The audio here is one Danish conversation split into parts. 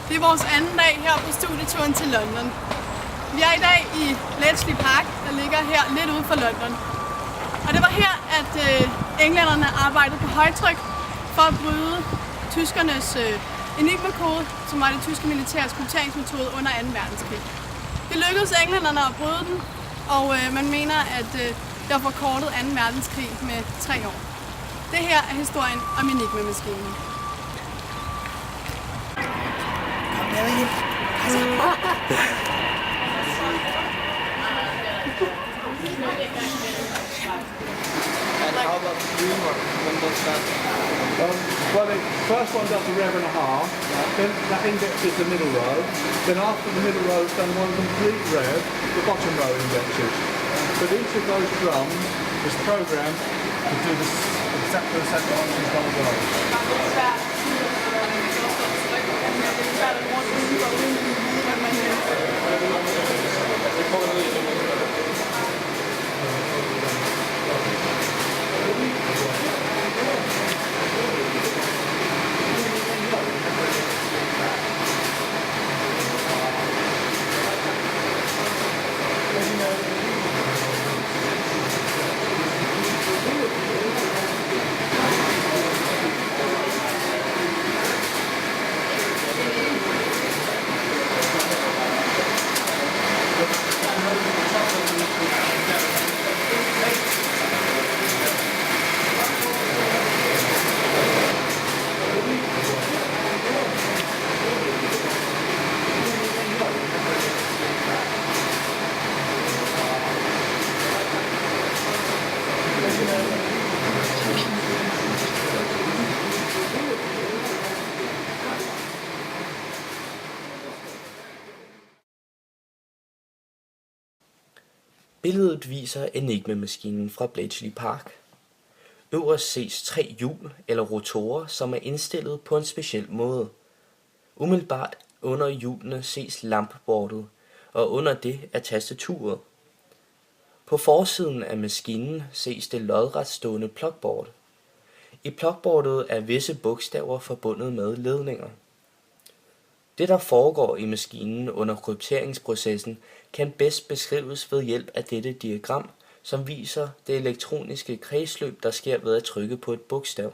Det er vores anden dag her på studieturen til London. Vi er i dag i Bletchley Park, der ligger her lidt ude for London. Og det var her, at englænderne arbejdede på højtryk for at bryde tyskernes Enigma-kode, som var det tyske militærs krypteringsmetode under 2. verdenskrig. Det lykkedes englænderne at bryde den, og man mener, at det har forkortet 2. verdenskrig med 3 år. Det her er historien om Enigma-maskinen. How about the green one? When does that? Well, the first one does a rev and a half, then that indexes the middle row, then after the middle row has done one complete rev, the bottom row indexes. But each of those drums is programmed to do this exactly the same function as one of those. Billedet viser Enigma-maskinen fra Bletchley Park. Øverst ses 3 hjul eller rotorer, som er indstillet på en speciel måde. Umiddelbart under hjulene ses lampeboardet, og under det er tastaturet. På forsiden af maskinen ses det lodret stående plugboard. I plugboardet er visse bogstaver forbundet med ledninger. Det, der foregår i maskinen under krypteringsprocessen, kan bedst beskrives ved hjælp af dette diagram, som viser det elektroniske kredsløb, der sker ved at trykke på et bogstav.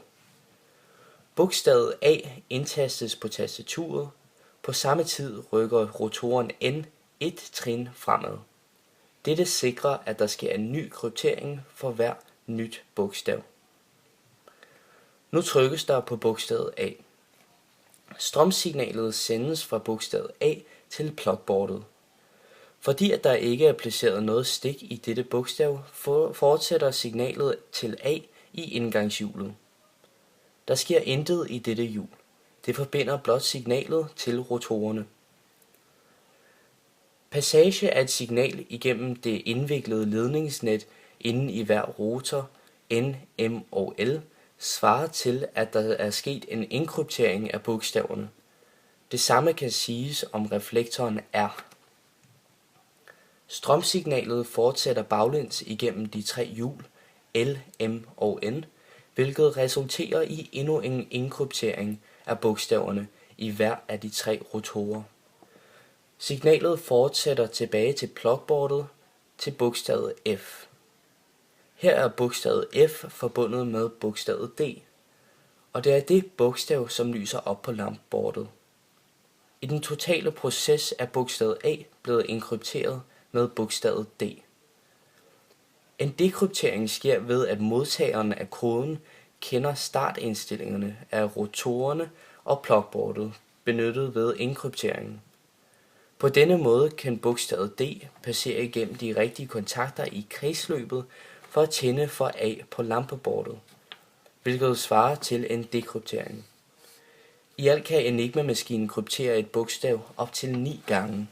Bogstavet A indtastes på tastaturet. På samme tid rykker rotoren N et trin fremad. Dette sikrer, at der sker en ny kryptering for hver nyt bogstav. Nu trykkes der på bogstavet A. Strømsignalet sendes fra bogstavet A til plugboardet. Fordi at der ikke er placeret noget stik i dette bogstav, fortsætter signalet til A i indgangshjulet. Der sker intet i dette hjul. Det forbinder blot signalet til rotorerne. Passage af et signal igennem det indviklede ledningsnet inde i hver rotor, N, M og L, svarer til, at der er sket en inkryptering af bogstaverne. Det samme kan siges om reflektoren R. Strømsignalet fortsætter baglæns igennem de 3 hjul, L, M og N, hvilket resulterer i endnu en inkryptering af bogstaverne i hver af de 3 rotorer. Signalet fortsætter tilbage til plugboardet til bogstavet F. Her er bogstavet F forbundet med bogstavet D, og det er det bogstav, som lyser op på lampeboardet. I den totale proces er bogstavet A blevet inkrypteret med bogstavet D. En dekryptering sker ved, at modtageren af koden kender startindstillingerne af rotorerne og plugboardet benyttet ved inkrypteringen. På denne måde kan bogstavet D passere igennem de rigtige kontakter i kredsløbet for at tænde for A på lampeboardet, hvilket svarer til en dekryptering. I alt kan Enigma-maskinen kryptere et bogstav op til 9 gange.